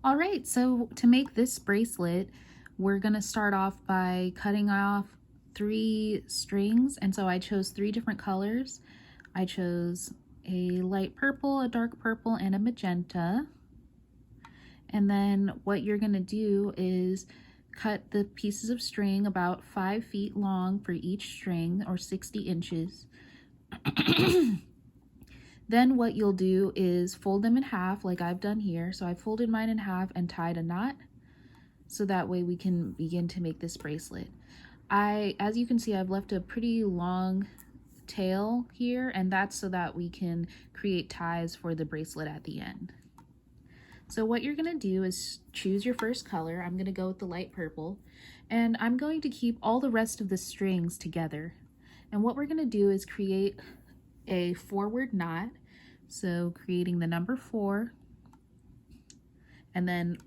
All right, so to make this bracelet, we're gonna start off by cutting off 3 strings. And so I chose 3 different colors. I chose a light purple, a dark purple, and a magenta. And then what you're gonna do is cut the pieces of string about 5 feet long for each string, or 60 inches. Then what you'll do is fold them in half like I've done here. So I folded mine in half and tied a knot, so that way we can begin to make this bracelet. As you can see, I've left a pretty long tail here, and that's so that we can create ties for the bracelet at the end. So what you're gonna do is choose your first color. I'm gonna go with the light purple, and I'm going to keep all the rest of the strings together. And what we're gonna do is create a forward knot. So creating the number 4, and then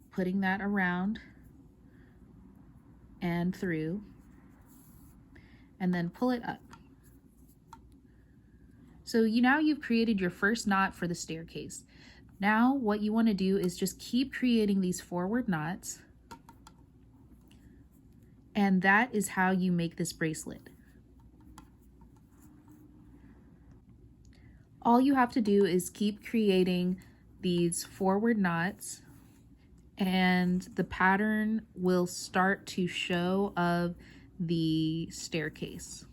putting that around and through, and then pull it up. So now you've created your first knot for the staircase. Now what you want to do is just keep creating these forward knots, and that is how you make this bracelet. All you have to do is keep creating these forward knots, and the pattern will start to show of the staircase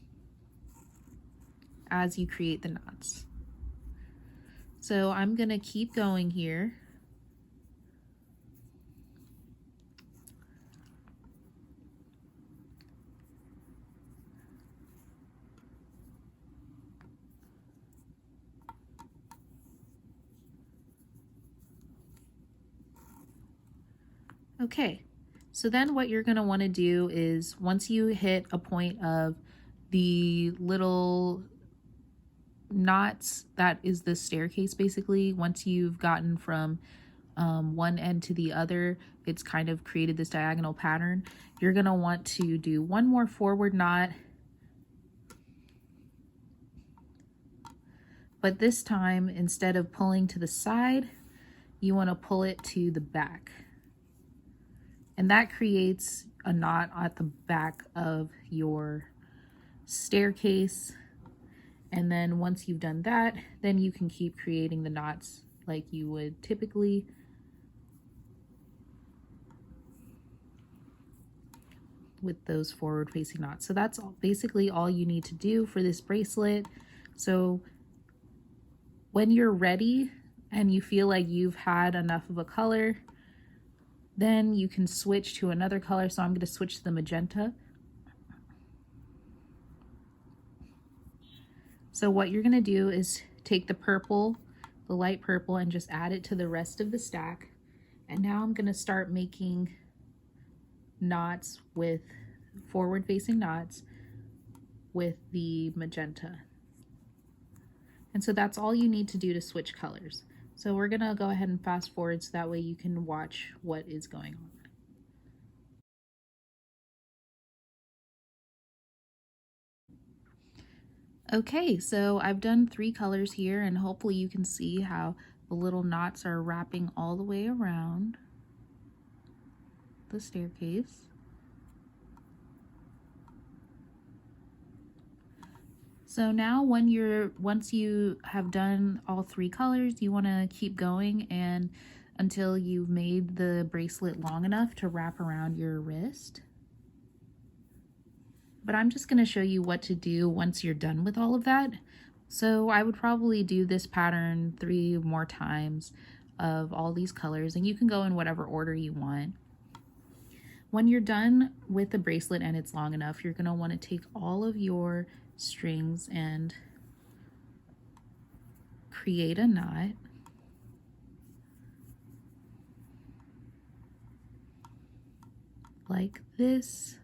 as you create the knots. So I'm gonna keep going here. Okay, so then what you're going to want to do is, once you hit a point of the little knots, that is the staircase basically, once you've gotten from one end to the other, it's kind of created this diagonal pattern, you're going to want to do one more forward knot, but this time instead of pulling to the side, you want to pull it to the back. And that creates a knot at the back of your staircase. And then once you've done that, then you can keep creating the knots like you would typically. With those forward facing knots. So that's basically all you need to do for this bracelet. So when you're ready and you feel like you've had enough of a color, then you can switch to another color. So I'm going to switch to the magenta. So what you're going to do is take the purple, the light purple, and just add it to the rest of the stack. And now I'm going to start making knots with forward facing knots with the magenta. And so that's all you need to do to switch colors. So we're gonna go ahead and fast forward so that way you can watch what is going on. Okay, so I've done 3 colors here, and hopefully you can see how the little knots are wrapping all the way around the staircase. So now once you have done all 3 colors, you want to keep going and until you've made the bracelet long enough to wrap around your wrist. But I'm just going to show you what to do once you're done with all of that. So I would probably do this pattern 3 more times of all these colors, and you can go in whatever order you want. When you're done with the bracelet and it's long enough, you're going to want to take all of your strings and create a knot. Like this.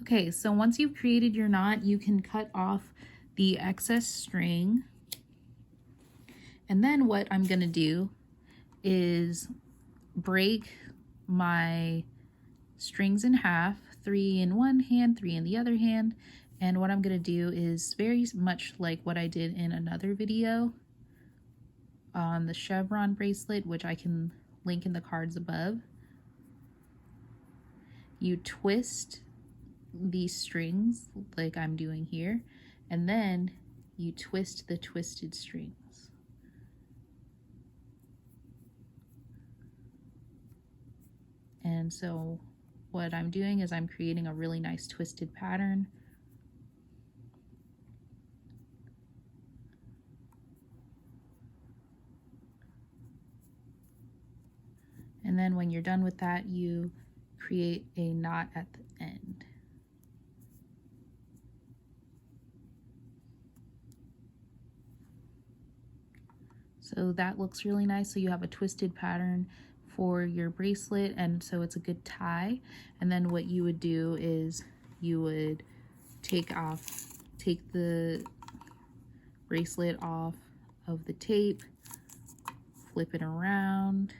Okay, so once you've created your knot, you can cut off the excess string. And then what I'm going to do is break my strings in half, 3 in one hand, 3 in the other hand. And what I'm going to do is very much like what I did in another video, on the chevron bracelet, which I can link in the cards above, you twist these strings like I'm doing here, and then you twist the twisted strings. And so what I'm doing is I'm creating a really nice twisted pattern. And then when you're done with that, you create a knot at the end. So that looks really nice. So you have a twisted pattern for your bracelet, and so it's a good tie. And then what you would do is you would take the bracelet off of the tape, flip it around,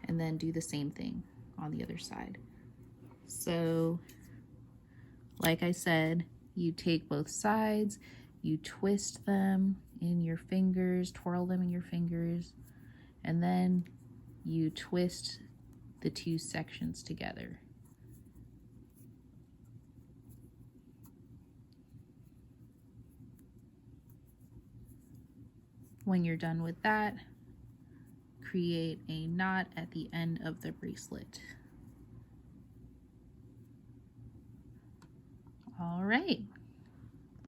and then do the same thing on the other side. So like I said, you take both sides, you twist them in your fingers, twirl them in your fingers, and then you twist the two sections together. When you're done with that, create a knot at the end of the bracelet. All right.